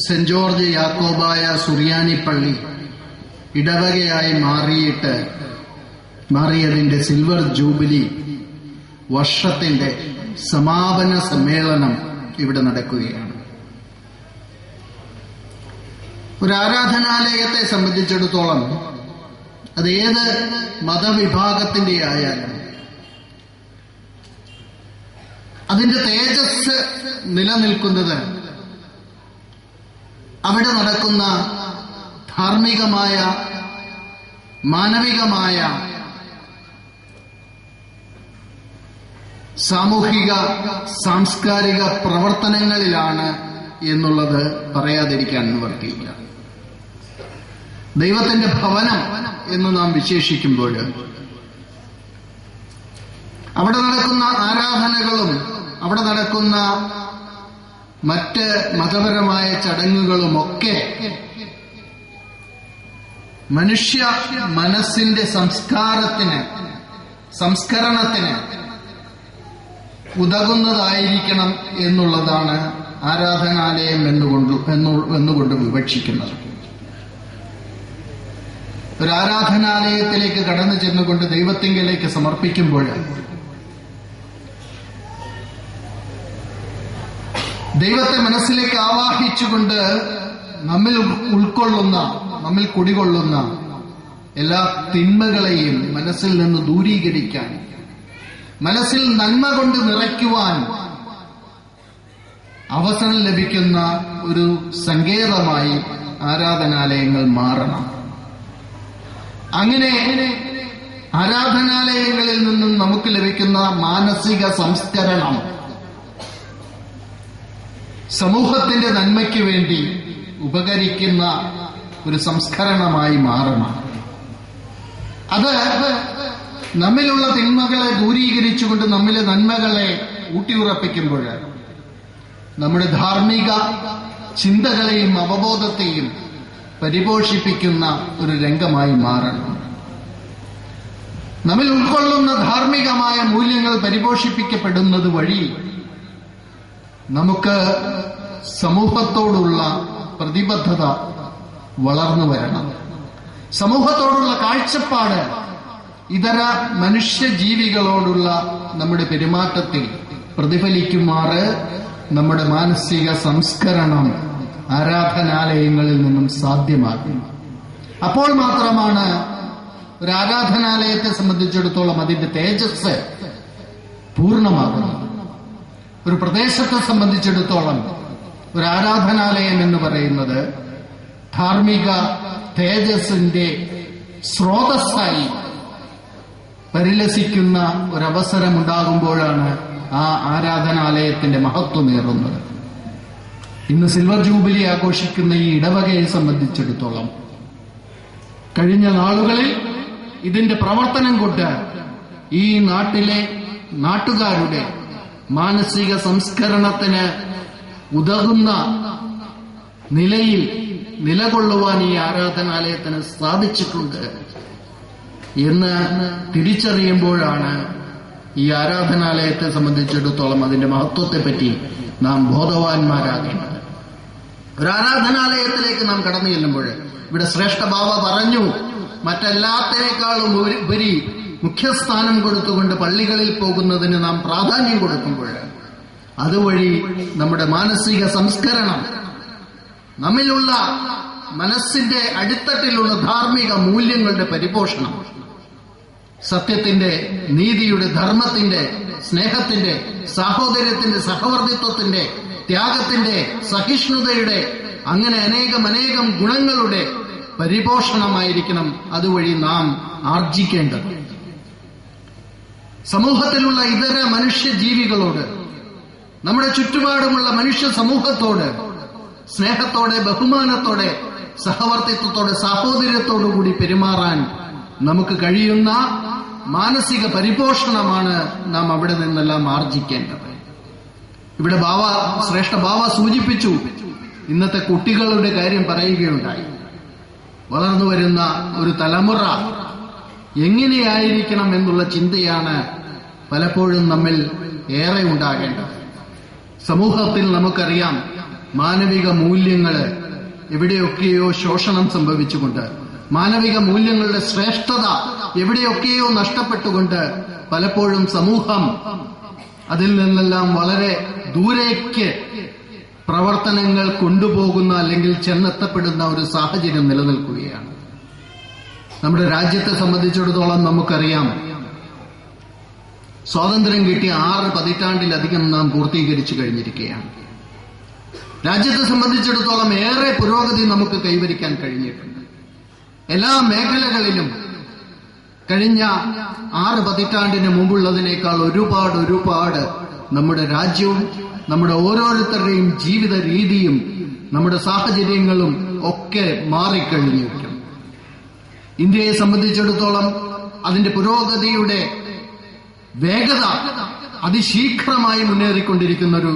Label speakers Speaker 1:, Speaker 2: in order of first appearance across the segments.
Speaker 1: Saint George Yakobaya സുറിയാനി പള്ളി ഇടവകയായി മാറിയതിന്റെ silver jubilee വർഷത്തിന്റെ സമാപന സമ്മേളനം ഇവിടെ നടക്കുകയാണ്. ഒരു ആരാധനാലയത്തെ സംബന്ധിച്ചിടത്തോളം അത് ഏത് മതവിഭാഗത്തിന്റെ ആയാലും അതിന്റെ തേജസ് നിലനിൽക്കുന്നത് അവിടെ നടക്കുന്ന ധാർമ്മികമായ മാനവികമായ സാമൂഹിക സാംസ്കാരിക പ്രവർത്തനങ്ങളിലാണ് എന്നുള്ളത് പറയാതിരിക്കാൻ നിവർത്തിയില്ല. ദൈവത്തിന്റെ ഭവനം എന്ന് നാം വിശേഷിക്കുമ്പോൾ അവിടെ നടക്കുന്ന ആരാധനകളും അവിടെ നടക്കുന്ന മറ്റ് മതപരമായ ചടങ്ങുകളുമൊക്കെ മനുഷ്യ മനസ്സിന്റെ സംസ്കരണത്തിന് ഉതകുന്നതായിരിക്കണം എന്നുള്ളതാണ് ആരാധനാലയം എന്നുകൊണ്ട് വിവക്ഷിക്കുന്നത്. ഒരു ആരാധനാലയത്തിലേക്ക് കടന്നു ചെന്നുകൊണ്ട് ദൈവത്തിങ്കലേക്ക് സമർപ്പിക്കുമ്പോൾ ദൈവത്തെ മനസ്സിലേക്ക് ആവാഹിച്ചുകൊണ്ട് നമ്മിൽ കുടികൊള്ളുന്ന എല്ലാ തിന്മകളെയും മനസ്സിൽ നിന്ന് ദൂരീകരിക്കാൻ, മനസ്സിൽ നന്മ കൊണ്ട് നിറയ്ക്കുവാൻ അവസരം ലഭിക്കുന്ന ഒരു സങ്കേതമായി ആരാധനാലയങ്ങൾ മാറണം. അങ്ങനെ ആരാധനാലയങ്ങളിൽ നിന്നും നമുക്ക് ലഭിക്കുന്ന മാനസിക സംസ്കരണം സമൂഹത്തിന്റെ നന്മയ്ക്ക് വേണ്ടി ഉപകരിക്കുന്ന ഒരു സംസ്കരണമായി മാറണം. അത് നമ്മിലുള്ള തിന്മകളെ ദൂരീകരിച്ചുകൊണ്ട് നമ്മിലെ നന്മകളെ ഊട്ടിയുറപ്പിക്കുമ്പോൾ നമ്മുടെ ധാർമ്മിക ചിന്തകളെയും അവബോധത്തെയും പരിപോഷിപ്പിക്കുന്ന ഒരു രംഗമായി മാറണം. നമ്മിൽ ഉൾക്കൊള്ളുന്ന ധാർമ്മികമായ മൂല്യങ്ങൾ പരിപോഷിപ്പിക്കപ്പെടുന്നത് വഴി നമുക്ക് സമൂഹത്തോടുള്ള പ്രതിബദ്ധത വളർന്നു വരണം. സമൂഹത്തോടുള്ള കാഴ്ചപ്പാട് ഇതര മനുഷ്യജീവികളോടുള്ള നമ്മുടെ പെരുമാറ്റത്തിൽ പ്രതിഫലിക്കുമാറ് നമ്മുടെ മാനസിക സംസ്കരണം ആരാധനാലയങ്ങളിൽ നിന്നും സാധ്യമാകും. അപ്പോൾ മാത്രമാണ് ഒരു ആരാധനാലയത്തെ സംബന്ധിച്ചിടത്തോളം അതിന്റെ തേജസ് പൂർണ്ണമാകുന്നത്. ഒരു പ്രദേശത്തെ സംബന്ധിച്ചിടത്തോളം ഒരു ആരാധനാലയം എന്ന് പറയുന്നത് ധാർമ്മിക തേജസ്സിന്റെ സ്രോതസ്സായി പരിലസിക്കുന്ന ഒരവസരമുണ്ടാകുമ്പോഴാണ് ആ ആരാധനാലയത്തിന്റെ മഹത്വമേറുന്നത്. ഇന്ന് സിൽവർ ജൂബിലി ആഘോഷിക്കുന്ന ഈ ഇടവകയെ സംബന്ധിച്ചിടത്തോളം കഴിഞ്ഞ നാളുകളിൽ ഇതിന്റെ പ്രവർത്തനം കൊണ്ട് ഈ നാട്ടിലെ നാട്ടുകാരുടെ മാനസിക സംസ്കരണത്തിന് ഉതകുന്ന നിലയിൽ നിലകൊള്ളുവാൻ ഈ ആരാധനാലയത്തിന് സാധിച്ചിട്ടുണ്ട് എന്ന് തിരിച്ചറിയുമ്പോഴാണ് ഈ ആരാധനാലയത്തെ സംബന്ധിച്ചിടത്തോളം അതിന്റെ മഹത്വത്തെപ്പറ്റി നാം ബോധവാന്മാരാകേണ്ടത്. ഒരു ആരാധനാലയത്തിലേക്ക് നാം കടന്നു ചെല്ലുമ്പോൾ ഇവിടെ ശ്രേഷ്ഠ ബാവ പറഞ്ഞു, മറ്റെല്ലാത്തിനേക്കാളും ഉപരി മുഖ്യസ്ഥാനം കൊടുത്തുകൊണ്ട് പള്ളികളിൽ പോകുന്നതിന് നാം പ്രാധാന്യം കൊടുക്കുമ്പോൾ അതുവഴി നമ്മുടെ മാനസിക സംസ്കരണം, നമ്മിലുള്ള മനസ്സിന്റെ അടിത്തട്ടിലുള്ള ധാർമ്മിക മൂല്യങ്ങളുടെ പരിപോഷണം, സത്യത്തിന്റെ, നീതിയുടെ, ധർമ്മത്തിന്റെ, സ്നേഹത്തിന്റെ, സാഹോദര്യത്തിന്റെ, സഹവർത്തിത്വത്തിന്റെ, ത്യാഗത്തിന്റെ, സഹിഷ്ണുതയുടെ, അങ്ങനെ അനേകം ഗുണങ്ങളുടെ പരിപോഷണമായിരിക്കണം അതുവഴി നാം ആർജിക്കേണ്ടത്. സമൂഹത്തിലുള്ള ഇതര മനുഷ്യജീവികളോട്, നമ്മുടെ ചുറ്റുപാടുമുള്ള മനുഷ്യ സമൂഹത്തോട് സ്നേഹത്തോടെ, ബഹുമാനത്തോടെ, സഹവർത്തിത്വത്തോടെ, സാഹോദര്യത്തോടുകൂടി പെരുമാറാൻ നമുക്ക് കഴിയുന്ന മാനസിക പരിപോഷണമാണ് നാം അവിടെ നിന്നെല്ലാം ആർജിക്കേണ്ടത്. ഇവിടെ ശ്രേഷ്ഠ ബാവ സൂചിപ്പിച്ചു, ഇന്നത്തെ കുട്ടികളുടെ കാര്യം പറയുകയുണ്ടായി. വളർന്നു വരുന്ന ഒരു തലമുറ എങ്ങനെയായിരിക്കണം എന്നുള്ള ചിന്തയാണ് പലപ്പോഴും നമ്മിൽ ഏറെ ഉണ്ടാകേണ്ടത്. സമൂഹത്തിൽ നമുക്കറിയാം, മാനവിക മൂല്യങ്ങള് എവിടെയൊക്കെയോ ശോഷണം സംഭവിച്ചുകൊണ്ട്, മാനവിക മൂല്യങ്ങളുടെ ശ്രേഷ്ഠത എവിടെയൊക്കെയോ നഷ്ടപ്പെട്ടുകൊണ്ട് പലപ്പോഴും സമൂഹം അതിൽ നിന്നെല്ലാം വളരെ ദൂരേക്ക് പ്രവർത്തനങ്ങൾ കൊണ്ടുപോകുന്ന അല്ലെങ്കിൽ ചെന്നെത്തപ്പെടുന്ന ഒരു സാഹചര്യം നിലനിൽക്കുകയാണ്. നമ്മുടെ രാജ്യത്തെ സംബന്ധിച്ചിടത്തോളം നമുക്കറിയാം, സ്വാതന്ത്ര്യം കിട്ടിയ 6 പതിറ്റാണ്ടിലധികം നാം പൂർത്തീകരിച്ചു കഴിഞ്ഞിരിക്കുകയാണ്. രാജ്യത്തെ സംബന്ധിച്ചിടത്തോളം ഏറെ പുരോഗതി നമുക്ക് കൈവരിക്കാൻ കഴിഞ്ഞിട്ടുണ്ട്. എല്ലാ മേഖലകളിലും കഴിഞ്ഞ 6 പതിറ്റാണ്ടിന് മുമ്പുള്ളതിനേക്കാൾ ഒരുപാട് നമ്മുടെ രാജ്യവും നമ്മുടെ ഓരോരുത്തരുടെയും ജീവിത രീതിയും നമ്മുടെ സാഹചര്യങ്ങളും ഒക്കെ മാറിക്കഴിഞ്ഞിരിക്കുന്നു. ഇന്ത്യയെ സംബന്ധിച്ചിടത്തോളം അതിന്റെ പുരോഗതിയുടെ വേഗത അതിശീഘ്രമായി മുന്നേറിക്കൊണ്ടിരിക്കുന്ന ഒരു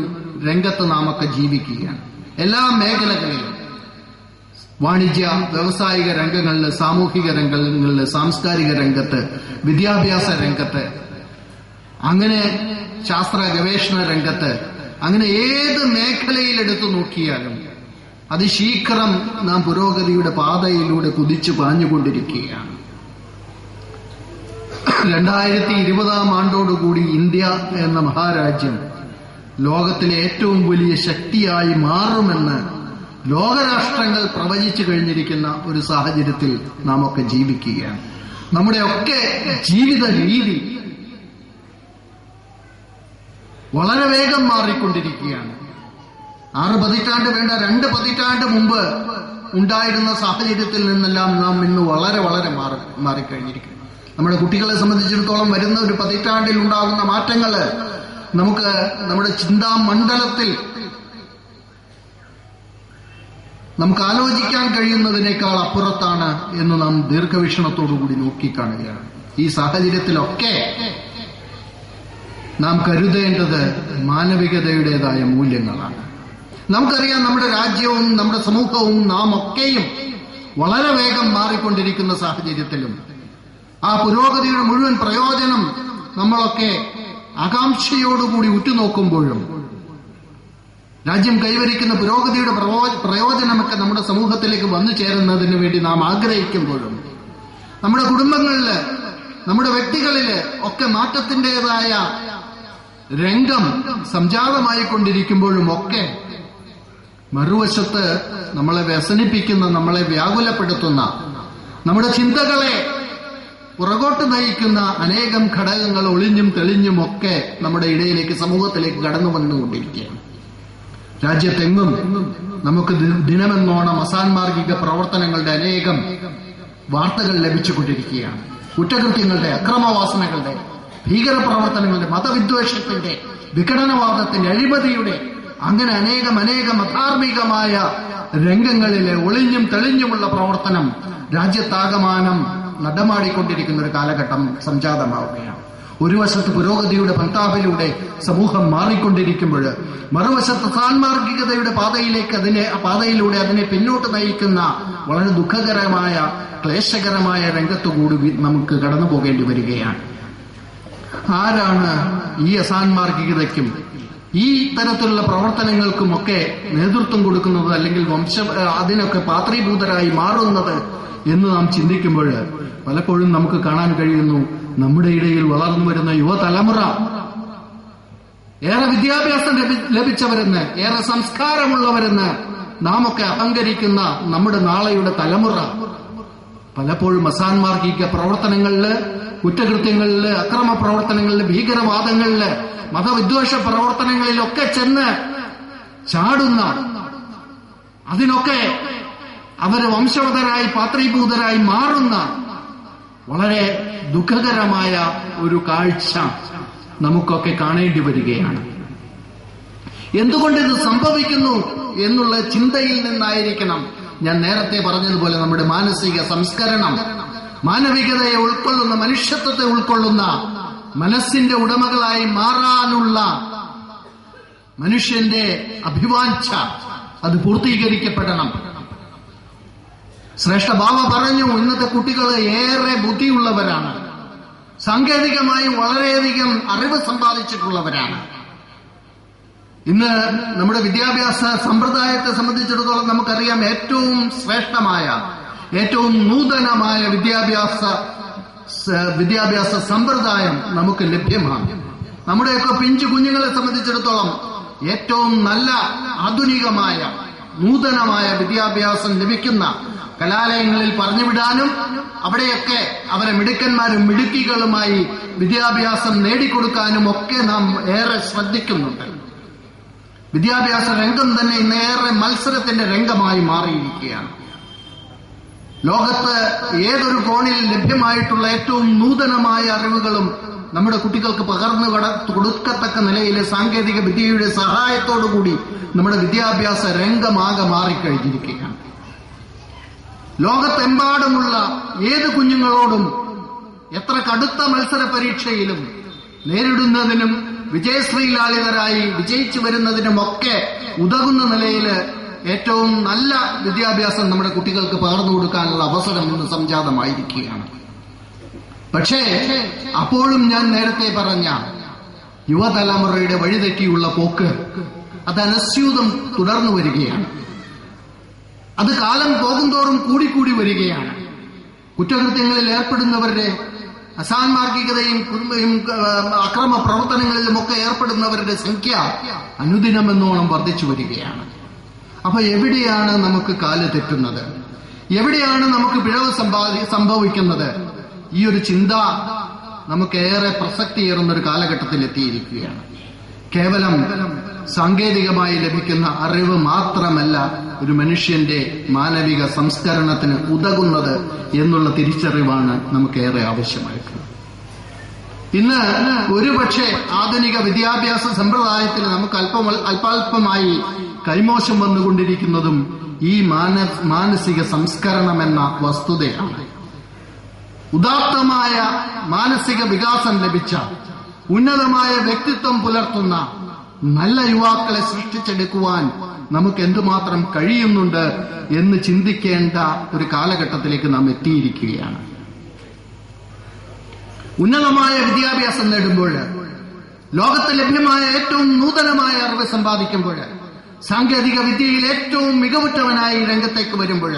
Speaker 1: രംഗത്ത് നാമൊക്കെ ജീവിക്കുകയാണ്. എല്ലാ മേഖലകളിലും, വാണിജ്യ വ്യാവസായിക രംഗങ്ങളിൽ, സാമൂഹിക രംഗങ്ങളിൽ, സാംസ്കാരിക രംഗത്ത്, വിദ്യാഭ്യാസ രംഗത്ത്, അങ്ങനെ ശാസ്ത്ര ഗവേഷണ രംഗത്ത്, അങ്ങനെ ഏത് മേഖലയിലെടുത്തു നോക്കിയാലും അതിശീഘ്രം നാം പുരോഗതിയുടെ പാതയിലൂടെ കുതിച്ചു പാഞ്ഞുകൊണ്ടിരിക്കുകയാണ്. 2020 ആണ്ടോടുകൂടി ഇന്ത്യ എന്ന മഹാരാജ്യം ലോകത്തിലെ ഏറ്റവും വലിയ ശക്തിയായി മാറുമെന്ന് ലോകരാഷ്ട്രങ്ങൾ പ്രവചിച്ചു കഴിഞ്ഞിരിക്കുന്ന ഒരു സാഹചര്യത്തിൽ നാം ഒക്കെ ജീവിക്കുകയാണ്. നമ്മുടെ ഒക്കെ ജീവിത രീതി വളരെ വേഗം മാറിക്കൊണ്ടിരിക്കുകയാണ്. 6 പതിറ്റാണ്ട് വേണ്ട 2 പതിറ്റാണ്ട് മുമ്പ് ഉണ്ടായിരുന്ന സാഹചര്യത്തിൽ നിന്നെല്ലാം നാം ഇന്ന് വളരെ മാറിക്കഴിഞ്ഞിരിക്കുന്നു. നമ്മുടെ കുട്ടികളെ സംബന്ധിച്ചിടത്തോളം വരുന്ന ഒരു പതിറ്റാണ്ടിൽ ഉണ്ടാകുന്ന മാറ്റങ്ങൾ നമുക്ക് നമ്മുടെ ചിന്താ മണ്ഡലത്തിൽ നമുക്ക് ആലോചിക്കാൻ കഴിയുന്നതിനേക്കാൾ അപ്പുറത്താണ് എന്ന് നാം ദീർഘവീക്ഷണത്തോടുകൂടി നോക്കിക്കാണുകയാണ്. ഈ സാഹചര്യത്തിലൊക്കെ നാം കരുതേണ്ടത് മാനവികതയുടേതായ മൂല്യങ്ങളാണ്. നമുക്കറിയാം, നമ്മുടെ രാജ്യവും നമ്മുടെ സമൂഹവും നാം ഒക്കെയും വളരെ വേഗം മാറിക്കൊണ്ടിരിക്കുന്ന സാഹചര്യത്തിലും ആ പുരോഗതിയുടെ മുഴുവൻ പ്രയോജനം നമ്മളൊക്കെ ആകാംക്ഷയോടുകൂടി ഉറ്റുനോക്കുമ്പോഴും രാജ്യം കൈവരിക്കുന്ന പുരോഗതിയുടെ പ്രയോജനമൊക്കെ നമ്മുടെ സമൂഹത്തിലേക്ക് വന്നു ചേരുന്നതിന് വേണ്ടി നാം ആഗ്രഹിക്കുമ്പോഴും നമ്മുടെ കുടുംബങ്ങളില്, നമ്മുടെ വ്യക്തികളില് ഒക്കെ മാറ്റത്തിൻ്റെതായ രംഗം സംജാതമായി കൊണ്ടിരിക്കുമ്പോഴും ഒക്കെ മറുവശത്ത് നമ്മളെ വ്യസനിപ്പിക്കുന്ന, നമ്മളെ വ്യാകുലപ്പെടുത്തുന്ന, നമ്മുടെ ചിന്തകളെ പുറകോട്ട് നയിക്കുന്ന അനേകം ഘടകങ്ങൾ ഒളിഞ്ഞും തെളിഞ്ഞും ഒക്കെ നമ്മുടെ ഇടയിലേക്ക്, സമൂഹത്തിലേക്ക് കടന്നു വന്നുകൊണ്ടിരിക്കുകയാണ്. രാജ്യത്തെങ്ങും നമുക്ക് ദിനമെന്നോണം അസാൻമാർഗിക പ്രവർത്തനങ്ങളുടെ അനേകം വാർത്തകൾ ലഭിച്ചുകൊണ്ടിരിക്കുകയാണ്. കുറ്റകൃത്യങ്ങളുടെ, അക്രമവാസനകളുടെ, ഭീകരപ്രവർത്തനങ്ങളുടെ, മതവിദ്വേഷത്തിന്റെ, വിഘടനവാദത്തിന്റെ, അഴിമതിയുടെ, അങ്ങനെ അനേകം അധാർമികമായ രംഗങ്ങളിലെ ഒളിഞ്ഞും തെളിഞ്ഞുമുള്ള പ്രവർത്തനം രാജ്യത്താകമാനം നടമാടിക്കൊണ്ടിരിക്കുന്ന ഒരു കാലഘട്ടം സംജാതമാവുകയാണ്. ഒരു വശത്ത് പുരോഗതിയുടെ പന്താവിലൂടെ സമൂഹം മാറിക്കൊണ്ടിരിക്കുമ്പോൾ മറുവശത്ത് സാൻമാർഗികതയുടെ പാതയിലൂടെ അതിനെ പിന്നോട്ട് നയിക്കുന്ന വളരെ ദുഃഖകരമായ, ക്ലേശകരമായ രംഗത്തുകൂടി നമുക്ക് കടന്നു പോകേണ്ടി വരികയാണ്. ആരാണ് ഈ അസാൻമാർഗികതയ്ക്കും ഈ തരത്തിലുള്ള പ്രവർത്തനങ്ങൾക്കുമൊക്കെ നേതൃത്വം കൊടുക്കുന്നത്, അല്ലെങ്കിൽ അതിനൊക്കെ പാത്രീഭൂതരായി മാറുന്നത് എന്ന് നാം ചിന്തിക്കുമ്പോൾ പലപ്പോഴും നമുക്ക് കാണാൻ കഴിയുന്നു, നമ്മുടെ ഇടയിൽ വളർന്നു വരുന്ന യുവതലമുറ ഏറെ വിദ്യാഭ്യാസം ലഭിച്ചവരെന്ന്, ഏറെ സംസ്കാരമുള്ളവരെന്ന് നാം ഒക്കെ അഹങ്കരിക്കുന്ന നമ്മുടെ നാളെയുടെ തലമുറ പലപ്പോഴും അസാൻമാർഗിക പ്രവർത്തനങ്ങളില്, കുറ്റകൃത്യങ്ങളില്, അക്രമ പ്രവർത്തനങ്ങളില്, ഭീകരവാദങ്ങളില്, മതവിദ്വേഷ പ്രവർത്തനങ്ങളിലൊക്കെ ചെന്ന് ചാടുന്ന, അതിനൊക്കെ അവര് വംശവതരായി, പാത്രീഭൂതരായി മാറുന്ന വളരെ ദുഃഖകരമായ ഒരു കാഴ്ച നമുക്കൊക്കെ കാണേണ്ടി വരികയാണ്. എന്തുകൊണ്ട് ഇത് സംഭവിക്കുന്നു എന്നുള്ള ചിന്തയിൽ നിന്നായിരിക്കണം ഞാൻ നേരത്തെ പറഞ്ഞതുപോലെ നമ്മുടെ മാനസിക സംസ്കരണം, മാനവികതയെ ഉൾക്കൊള്ളുന്ന, മനുഷ്യത്വത്തെ ഉൾക്കൊള്ളുന്ന മനസ്സിന്റെ ഉടമകളായി മാറാനുള്ള മനുഷ്യന്റെ അഭിവാഞ്ഛ അത് പൂർത്തീകരിക്കപ്പെടണം. ശ്രേഷ്ഠ ബാബ പറഞ്ഞു, ഇന്നത്തെ കുട്ടികൾ ഏറെ ബുദ്ധിയുള്ളവരാണ്, സാങ്കേതികമായി വളരെയധികം അറിവ് സമ്പാദിച്ചിട്ടുള്ളവരാണ്. ഇന്ന് നമ്മുടെ വിദ്യാഭ്യാസ സമ്പ്രദായത്തെ സംബന്ധിച്ചിടത്തോളം നമുക്കറിയാം, ഏറ്റവും ശ്രേഷ്ഠമായ, ഏറ്റവും നൂതനമായ വിദ്യാഭ്യാസ സമ്പ്രദായം നമുക്ക് ലഭ്യമാണ്. നമ്മുടെയൊക്കെ പിഞ്ചു കുഞ്ഞുങ്ങളെ സംബന്ധിച്ചിടത്തോളം ഏറ്റവും നല്ല ആധുനികമായ നൂതനമായ വിദ്യാഭ്യാസം ലഭിക്കുന്ന കലാലയങ്ങളിൽ പറഞ്ഞുവിടാനും അവിടെയൊക്കെ അവരെ മിടുക്കന്മാരും മിടുക്കികളുമായി വിദ്യാഭ്യാസം നേടിക്കൊടുക്കാനും ഒക്കെ നാം ഏറെ ശ്രദ്ധിക്കുന്നുണ്ട്. വിദ്യാഭ്യാസ രംഗം തന്നെ ഇന്നേറെ മത്സരത്തിന്റെ രംഗമായി മാറിയിരിക്കുകയാണ്. ലോകത്ത് ഏതൊരു കോണിൽ ലഭ്യമായിട്ടുള്ള ഏറ്റവും നൂതനമായ അറിവുകളും നമ്മുടെ കുട്ടികൾക്ക് പകർന്നു കൊടുക്കത്തക്ക നിലയിലെ സാങ്കേതിക വിദ്യയുടെ സഹായത്തോടുകൂടി നമ്മുടെ വിദ്യാഭ്യാസ രംഗമാകെ മാറിക്കഴിഞ്ഞിരിക്കുകയാണ്. ലോകത്തെമ്പാടുമുള്ള ഏത് കുഞ്ഞുങ്ങളോടും എത്ര കടുത്ത മത്സര പരീക്ഷയിലും നേരിടുന്നതിനും വിജയശ്രീലാളിതരായി വിജയിച്ചു വരുന്നതിനുമൊക്കെ ഉതകുന്ന നിലയിൽ ഏറ്റവും നല്ല വിദ്യാഭ്യാസം നമ്മുടെ കുട്ടികൾക്ക് പകർന്നു കൊടുക്കാനുള്ള അവസരം ഇന്ന് സംജാതമായിരിക്കുകയാണ്. പക്ഷേ അപ്പോഴും ഞാൻ നേരത്തെ പറഞ്ഞ യുവതലമുറയുടെ വഴിതെറ്റിയുള്ള പോക്ക് അത് അനസ്യൂതം തുടർന്നു വരികയാണ്. അത് കാലം പോകുന്തോറും കൂടിക്കൂടി വരികയാണ്. കുറ്റകൃത്യങ്ങളിൽ ഏർപ്പെടുന്നവരുടെ, അസാൻമാർഗികതയും അക്രമ പ്രവർത്തനങ്ങളിലുമൊക്കെ ഏർപ്പെടുന്നവരുടെ സംഖ്യ അനുദിനമെന്നോണം വർദ്ധിച്ചു വരികയാണ്. അപ്പൊ എവിടെയാണ് നമുക്ക് കാല് തെറ്റുന്നത്? എവിടെയാണ് നമുക്ക് പിഴവ് സംഭവിക്കുന്നത്? ഈ ഒരു ചിന്ത നമുക്കേറെ പ്രസക്തിയേറുന്നൊരു കാലഘട്ടത്തിൽ എത്തിയിരിക്കുകയാണ്. കേവലം സാങ്കേതികമായി ലഭിക്കുന്ന അറിവ് മാത്രമല്ല ഒരു മനുഷ്യന്റെ മാനവിക സംസ്കരണത്തിന് ഉതകുന്നത് എന്നുള്ള തിരിച്ചറിവാണ് നമുക്കേറെ ആവശ്യമായിട്ടുള്ളത്. ഇന്ന് ഒരുപക്ഷെ ആധുനിക വിദ്യാഭ്യാസ സമ്പ്രദായത്തിൽ നമുക്ക് അല്പാൽപമായി കൈമോശം വന്നുകൊണ്ടിരിക്കുന്നതും ഈ മാനസിക സംസ്കരണം എന്ന വസ്തുതയാണ്. ഉദാത്തമായ മാനസിക വികാസം ലഭിച്ച, ഉന്നതമായ വ്യക്തിത്വം പുലർത്തുന്ന നല്ല യുവാക്കളെ സൃഷ്ടിച്ചെടുക്കുവാൻ നമുക്ക് എന്തുമാത്രം കഴിയുന്നുണ്ട് എന്ന് ചിന്തിക്കേണ്ട ഒരു കാലഘട്ടത്തിലേക്ക് നാം എത്തിയിരിക്കുകയാണ്. ഉന്നതമായ വിദ്യാഭ്യാസം നേടുമ്പോൾ, ലോകത്ത് ലഭ്യമായ ഏറ്റവും നൂതനമായ അറിവ് സമ്പാദിക്കുമ്പോൾ, സാങ്കേതിക വിദ്യയിൽ ഏറ്റവും മികവുറ്റവനായി രംഗത്തേക്ക് വരുമ്പോൾ,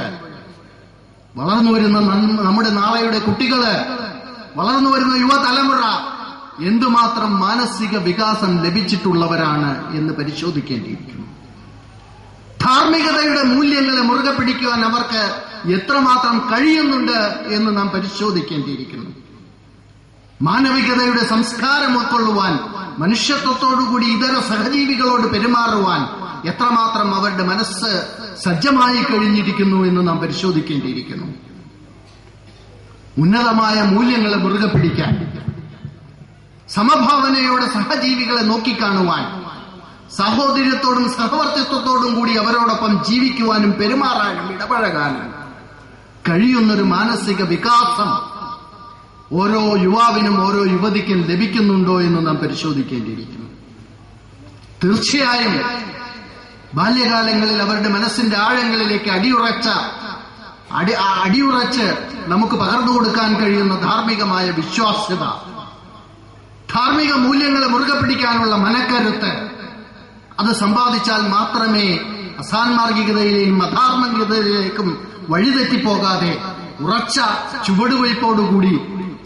Speaker 1: വളർന്നു വരുന്ന നമ്മുടെ നാളെയുടെ കുട്ടികള്, വളർന്നു വരുന്ന യുവതലമുറ എന്തുമാത്രം മാനസിക വികാസം ലഭിച്ചിട്ടുള്ളവരാണ് എന്ന് പരിശോധിക്കേണ്ടിയിരിക്കുന്നു. ധാർമ്മികതയുടെ മൂല്യങ്ങളെ മുറുകെ പിടിക്കുവാൻ അവർക്ക് എത്രമാത്രം കഴിയുന്നുണ്ട് എന്ന് നാം പരിശോധിക്കേണ്ടിയിരിക്കുന്നു. മാനവികതയുടെ സംസ്കാരം ഉൾക്കൊള്ളുവാൻ, മനുഷ്യത്വത്തോടുകൂടി ഇതര സഹജീവികളോട് പെരുമാറുവാൻ എത്രമാത്രം അവരുടെ മനസ്സ് സജ്ജമായി കഴിഞ്ഞിരിക്കുന്നു എന്ന് നാം പരിശോധിക്കേണ്ടിയിരിക്കുന്നു. ഉന്നതമായ മൂല്യങ്ങളെ മുറുകെ പിടിക്കാൻ, സമഭാവനയോടെ സഹജീവികളെ നോക്കിക്കാണുവാൻ, സഹോദര്യത്തോടും സഹവർത്തിത്വത്തോടും കൂടി അവരോടൊപ്പം ജീവിക്കുവാനും പെരുമാറാനും ഇടപഴകാനും കഴിയുന്നൊരു മാനസിക വികാസം ഓരോ യുവാവിനും ഓരോ യുവതിക്കും ലഭിക്കുന്നുണ്ടോ എന്ന് നാം പരിശോധിക്കേണ്ടിയിരിക്കുന്നു. തീർച്ചയായും ബാല്യകാലങ്ങളിൽ അവരുടെ മനസ്സിന്റെ ആഴങ്ങളിലേക്ക് അടിയുറച്ച് നമുക്ക് പകർന്നു കൊടുക്കാൻ കഴിയുന്ന ധാർമ്മികമായ വിശ്വാസ്യത, ധാർമ്മിക മൂല്യങ്ങളെ മുറുകെ പിടിക്കാനുള്ള മനക്കരുത്ത്, അത് സമ്പാദിച്ചാൽ മാത്രമേ അസാൻമാർഗികതയിലെയും അധാർമികതയിലേക്കും വഴിതെറ്റിപ്പോകാതെ ഉറച്ച ചുവടുവയ്പോടുകൂടി,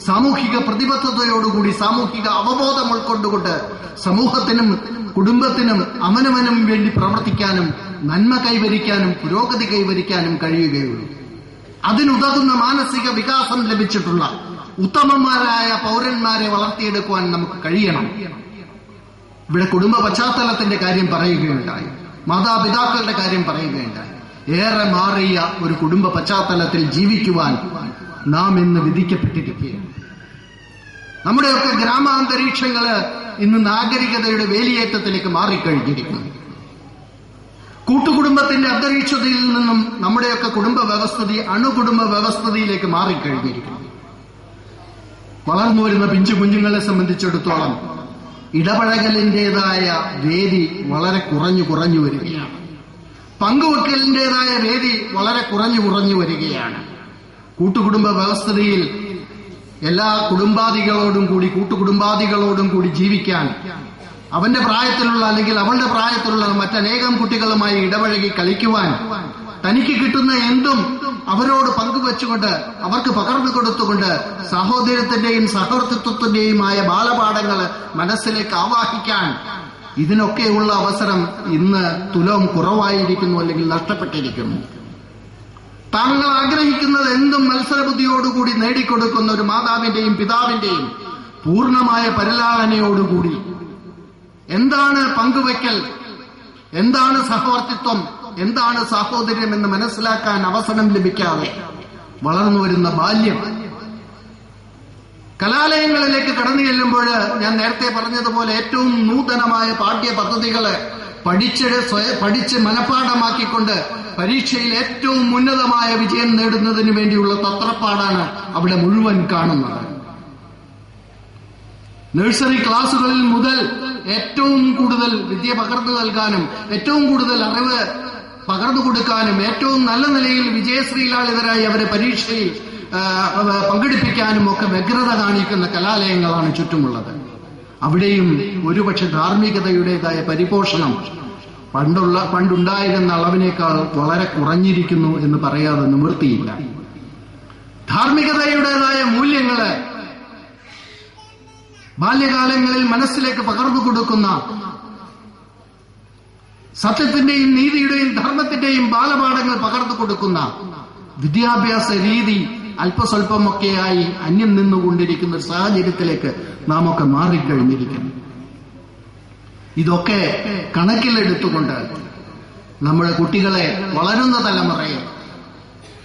Speaker 1: സാമൂഹിക പ്രതിബദ്ധതയോടുകൂടി, സാമൂഹിക അവബോധം ഉൾക്കൊണ്ടുകൊണ്ട് സമൂഹത്തിനും കുടുംബത്തിനും അവനവനും വേണ്ടി പ്രവർത്തിക്കാനും നന്മ കൈവരിക്കാനും പുരോഗതി കൈവരിക്കാനും കഴിയുകയുള്ളൂ. അതിനുതകുന്ന മാനസിക വികാസം ലഭിച്ചിട്ടുള്ള ഉത്തമന്മാരായ പൗരന്മാരെ വളർത്തിയെടുക്കുവാൻ നമുക്ക് കഴിയണം. ഇവിടെ കുടുംബ പശ്ചാത്തലത്തിന്റെ കാര്യം പറയുകയുണ്ടായി, മാതാപിതാക്കളുടെ കാര്യം പറയുകയുണ്ടായി. ഏറെ മാറിയ ഒരു കുടുംബ പശ്ചാത്തലത്തിൽ ജീവിക്കുവാൻ നാം ഇന്ന് വിധിക്കപ്പെട്ടിരിക്കുകയാണ്. നമ്മുടെയൊക്കെ ഗ്രാമാന്തരീക്ഷങ്ങള് ഇന്ന് നാഗരികതയുടെ വേലിയേറ്റത്തിലേക്ക് മാറിക്കഴിഞ്ഞിരിക്കുന്നു. കൂട്ടുകുടുംബത്തിന്റെ അന്തരീക്ഷതയിൽ നിന്നും നമ്മുടെയൊക്കെ കുടുംബ വ്യവസ്ഥിതി അണുകുടുംബ വ്യവസ്ഥിതിയിലേക്ക് മാറിക്കഴിഞ്ഞിരിക്കുന്നു. വളർന്നു വരുന്ന പിഞ്ചു കുഞ്ഞുങ്ങളെ സംബന്ധിച്ചിടത്തോളം ഇടപഴകലിൻ്റെതായ വേദി വളരെ കുറഞ്ഞു വരികയാണ്. പങ്കുവെക്കലിൻ്റെതായ വേദി വളരെ കുറഞ്ഞു വരികയാണ്. കൂട്ടുകുടുംബ വ്യവസ്ഥിതിയിൽ എല്ലാ കൂട്ടുകുടുംബാദികളോടും കൂടി ജീവിക്കാൻ അവന്റെ പ്രായത്തിലുള്ള അല്ലെങ്കിൽ അവളുടെ പ്രായത്തിലുള്ള മറ്റനേകം കുട്ടികളുമായി ഇടപഴകി കളിക്കുവാൻ തനിക്ക് കിട്ടുന്ന എന്തും അവരോട് പങ്കുവെച്ചുകൊണ്ട് അവർക്ക് പകർന്നു കൊടുത്തുകൊണ്ട് സഹോദരത്തിന്റെയും സഹവർത്തിത്വത്തിന്റെയുമായ ബാലപാഠങ്ങൾ മനസ്സിലേക്ക് ആവാഹിക്കാൻ ഇതിനൊക്കെയുള്ള അവസരം ഇന്ന് തുലോം കുറവായിരിക്കുന്നു, അല്ലെങ്കിൽ നഷ്ടപ്പെട്ടിരിക്കുന്നു. താങ്കൾ ആഗ്രഹിക്കുന്നത് എന്തും മത്സരബുദ്ധിയോടുകൂടി നേടിക്കൊടുക്കുന്ന ഒരു മാതാവിന്റെയും പിതാവിന്റെയും പൂർണ്ണമായ പരിലാളനയോടുകൂടി എന്താണ് പങ്കുവയ്ക്കൽ, എന്താണ് സഹവർത്തിത്വം, എന്താണ് സാഹോദര്യം എന്ന് മനസ്സിലാക്കാൻ അവസരം ലഭിക്കാതെ വളർന്നു വരുന്ന ബാല്യം. കലാലയങ്ങളിലേക്ക് കടന്നു ചെല്ലുമ്പോൾ ഞാൻ നേരത്തെ പറഞ്ഞതുപോലെ ഏറ്റവും നൂതനമായ പാഠ്യപദ്ധതികള് പഠിച്ച് മനഃപ്പാഠമാക്കിക്കൊണ്ട് പരീക്ഷയിൽ ഏറ്റവും ഉന്നതമായ വിജയം നേടുന്നതിന് വേണ്ടിയുള്ള തത്രപ്പാടാണ് അവിടെ മുഴുവൻ കാണുന്നത്. നഴ്സറി ക്ലാസുകളിൽ മുതൽ ഏറ്റവും കൂടുതൽ വിദ്യ പകർന്നു നൽകാനും ഏറ്റവും കൂടുതൽ അറിവ് പകർന്നു കൊടുക്കാനും ഏറ്റവും നല്ല നിലയിൽ വിജയശ്രീലാളിതരായി അവരെ പരീക്ഷയിൽ പങ്കെടുപ്പിക്കാനും ഒക്കെ വ്യഗ്രത കാണിക്കുന്ന കലാലയങ്ങളാണ് ചുറ്റുമുള്ളത്. അവിടെയും ഒരുപക്ഷെ ധാർമ്മികതയുടേതായ പരിപോഷണം പണ്ടുണ്ടായിരുന്ന അളവിനേക്കാൾ വളരെ കുറഞ്ഞിരിക്കുന്നു എന്ന് പറയാതെ നിവൃത്തിയില്ല. ധാർമ്മികതയുടേതായ മൂല്യങ്ങള് ബാല്യകാലങ്ങളിൽ മനസ്സിലേക്ക് പകർന്നു കൊടുക്കുന്ന, സത്യത്തിന്റെയും നീതിയുടെയും ധർമ്മത്തിന്റെയും ബാലപാഠങ്ങൾ പകർന്നു കൊടുക്കുന്ന വിദ്യാഭ്യാസ രീതി അല്പസ്വല്പമൊക്കെയായി അന്യം നിന്നുകൊണ്ടിരിക്കുന്ന ഒരു സാഹചര്യത്തിലേക്ക് നാം ഒക്കെ മാറിക്കഴിഞ്ഞിരിക്കുന്നു. ഇതൊക്കെ കണക്കിലെടുത്തുകൊണ്ട് നമ്മുടെ കുട്ടികളെ, വളരുന്ന തലമുറയെ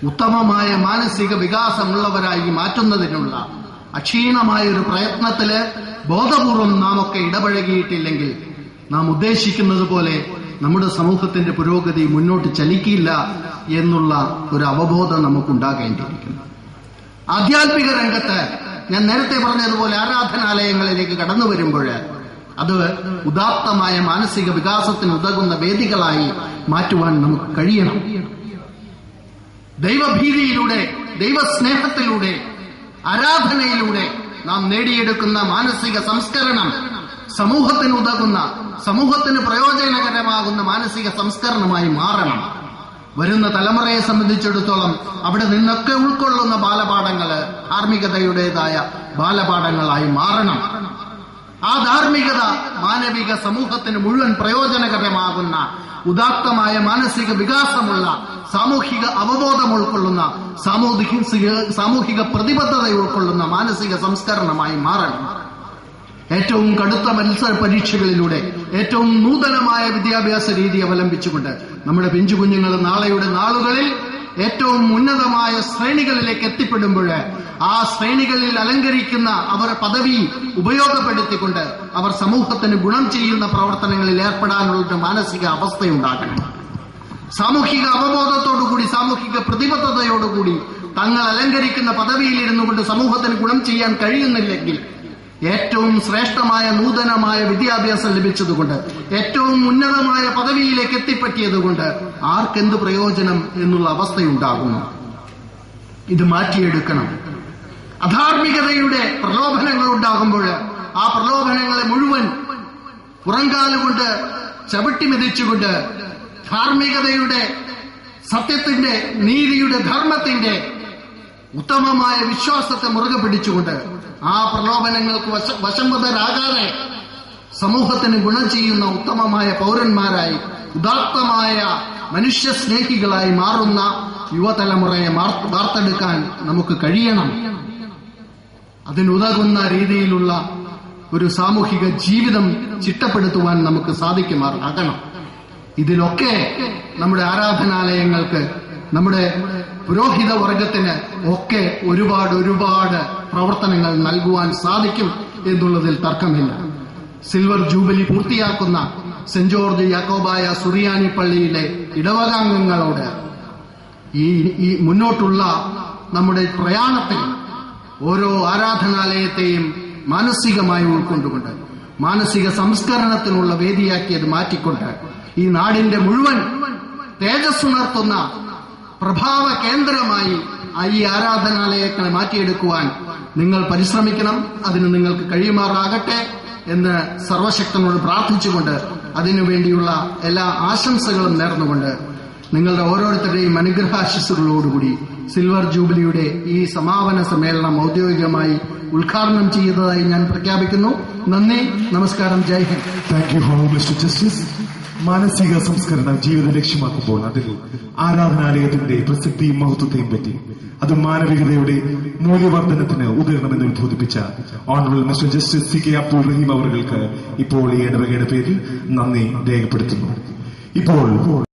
Speaker 1: ഉത്തമമായ മാനസിക വികാസമുള്ളവരായി മാറ്റുന്നതിനുള്ള അക്ഷീണമായ ഒരു പ്രയത്നത്തില് ബോധപൂർവം നാം ഒക്കെ ഇടപഴകിയിട്ടില്ലെങ്കിൽ നാം ഉദ്ദേശിക്കുന്നത് പോലെ നമ്മുടെ സമൂഹത്തിന്റെ പുരോഗതി മുന്നോട്ട് ചലിക്കില്ല എന്നുള്ള ഒരു അവബോധം നമുക്കുണ്ടാകേണ്ടിയിരിക്കുന്നു. ആധ്യാത്മിക രംഗത്ത് ഞാൻ നേരത്തെ പറഞ്ഞതുപോലെ ആരാധനാലയങ്ങളിലേക്ക് കടന്നു വരുമ്പോൾ അത് ഉദാത്തമായ മാനസിക വികാസത്തിന് ഉതകുന്ന വേദികളായി മാറ്റുവാൻ നമുക്ക് കഴിയണം. ദൈവഭീതിയിലൂടെ, ദൈവസ്നേഹത്തിലൂടെ, ആരാധനയിലൂടെ നാം നേടിയെടുക്കുന്ന മാനസിക സംസ്കരണം സമൂഹത്തിന് ഉതകുന്ന, സമൂഹത്തിന് പ്രയോജനകരമാകുന്ന മാനസിക സംസ്കരണമായി മാറണം. വരുന്ന തലമുറയെ സംബന്ധിച്ചിടത്തോളം അവിടെ നിന്നൊക്കെ ഉൾക്കൊള്ളുന്ന ബാലപാഠങ്ങള് ധാർമ്മികതയുടേതായ ബാലപാഠങ്ങളായി മാറണം. ആ ധാർമ്മികത മാനവിക സമൂഹത്തിന് മുഴുവൻ പ്രയോജനകരമാകുന്ന, ഉദാത്തമായ മാനസിക വികാസമുള്ള, സാമൂഹിക അവബോധം ഉൾക്കൊള്ളുന്ന, സാമൂഹിക പ്രതിബദ്ധത ഉൾക്കൊള്ളുന്ന മാനസിക സംസ്കരണമായി മാറണം. ഏറ്റവും കടുത്ത മത്സര പരീക്ഷകളിലൂടെ ഏറ്റവും നൂതനമായ വിദ്യാഭ്യാസ രീതി അവലംബിച്ചുകൊണ്ട് നമ്മുടെ പിഞ്ചു കുഞ്ഞുങ്ങൾ നാളെയുടെ നാളുകളിൽ ഏറ്റവും ഉന്നതമായ ശ്രേണികളിലേക്ക് എത്തിപ്പെടുമ്പോൾ ആ ശ്രേണികളിൽ അലങ്കരിക്കുന്ന അവർ പദവി ഉപയോഗപ്പെടുത്തിക്കൊണ്ട് അവർ സമൂഹത്തിന് ഗുണം ചെയ്യുന്ന പ്രവർത്തനങ്ങളിൽ ഏർപ്പെടാനുള്ള മാനസിക അവസ്ഥയുണ്ടാകണം. സാമൂഹിക അവബോധത്തോടുകൂടി, സാമൂഹിക പ്രതിബദ്ധതയോടുകൂടി തങ്ങൾ അലങ്കരിക്കുന്ന പദവിയിലിരുന്നു കൊണ്ട് സമൂഹത്തിന് ഗുണം ചെയ്യാൻ കഴിയുന്നില്ലെങ്കിൽ ഏറ്റവും ശ്രേഷ്ഠമായ നൂതനമായ വിദ്യാഭ്യാസം ലഭിച്ചതുകൊണ്ട്, ഏറ്റവും ഉന്നതമായ പദവിയിലേക്ക് എത്തിപ്പറ്റിയതുകൊണ്ട് ആർക്കെന്ത് പ്രയോജനം എന്നുള്ള അവസ്ഥയുണ്ടാകുന്നു. ഇത് മാറ്റിയെടുക്കണം. അധാർമികതയുടെ പ്രലോഭനങ്ങൾ ഉണ്ടാകുമ്പോൾ ആ പ്രലോഭനങ്ങളെ മുഴുവൻ പുറങ്കാലുകൊണ്ട് ചവിട്ടി മെതിച്ചുകൊണ്ട് ധാർമ്മികതയുടെ, സത്യത്തിന്റെ, നീതിയുടെ, ധർമ്മത്തിന്റെ ഉത്തമമായ വിശ്വാസത്തെ മുറുകെ പിടിച്ചുകൊണ്ട് ആ പ്രലോഭനങ്ങൾക്ക് വശംവദരാകാതെ സമൂഹത്തിന് ഗുണം ചെയ്യുന്ന ഉത്തമമായ പൗരന്മാരായി, ഉദാത്തമായ മനുഷ്യസ്നേഹികളായി മാറുന്ന യുവതലമുറയെ വാർത്തെടുക്കാൻ നമുക്ക് കഴിയണം. അതിനുതകുന്ന രീതിയിലുള്ള ഒരു സാമൂഹിക ജീവിതം ചിട്ടപ്പെടുത്തുവാൻ നമുക്ക് സാധിക്കുമാറാകണം. ഇതിലൊക്കെ നമ്മുടെ ആരാധനാലയങ്ങൾക്ക്, നമ്മുടെ പുരോഹിത വർഗത്തിന് ഒക്കെ ഒരുപാട് പ്രവർത്തനങ്ങൾ നൽകുവാൻ സാധിക്കും എന്നുള്ളതിൽ തർക്കമില്ല. സിൽവർ ജൂബിലി പൂർത്തിയാക്കുന്ന സെന്റ് ജോർജ് യാക്കോബായ സുറിയാനി പള്ളിയിലെ ഇടവകാംഗങ്ങളോട് ഈ മുന്നോട്ടുള്ള നമ്മുടെ പ്രയാണത്തിൽ ഓരോ ആരാധനാലയത്തെയും മാനസികമായി ഉൾക്കൊണ്ടുകൊണ്ട്, മാനസിക സംസ്കരണത്തിനുള്ള വേദിയാക്കിയത് മാറ്റിക്കൊണ്ട് ഈ നാടിന്റെ മുഴുവൻ തേജസ്സുണർത്തുന്ന പ്രഭാവ കേന്ദ്രമായി ഈ ആരാധനാലയങ്ങളെ മാറ്റിയെടുക്കുവാൻ നിങ്ങൾ പരിശ്രമിക്കണം. അതിന് നിങ്ങൾക്ക് കഴിയുമാറാകട്ടെ. എന്ന് സർവശക്തനോട് പ്രാർത്ഥിച്ചുകൊണ്ട് അതിനുവേണ്ടിയുള്ള എല്ലാ ആശംസകളും നേർന്നുകൊണ്ട് നിങ്ങളുടെ ഓരോരുത്തരുടെയും അനുഗ്രഹാശിസ്സുകളോടുകൂടി സിൽവർ ജൂബിലിയുടെ ഈ സമാപന സമ്മേളനം ഔദ്യോഗികമായി ഉദ്ഘാടനം ചെയ്തതായി ഞാൻ പ്രഖ്യാപിക്കുന്നു. നന്ദി, നമസ്കാരം, Jai Hind.
Speaker 2: Thank you mister justice. മാനസിക സംസ്കരണം ജീവിത ലക്ഷ്യമാക്കുമ്പോൾ അതിൽ ആരാധനാലയത്തിന്റെ പ്രസക്തിയും മഹത്വത്തെയും പറ്റി അത് മാനവികതയുടെ മൂല്യവർദ്ധനത്തിന് ഉദകരണമെന്ന് ഉദ്ബോധിപ്പിച്ച honourable mister justice CK Abdul Rahim അവർക്ക് ഇപ്പോൾ ഈ ഇടവകയുടെ പേരിൽ നന്ദി രേഖപ്പെടുത്തുന്നു. ഇപ്പോൾ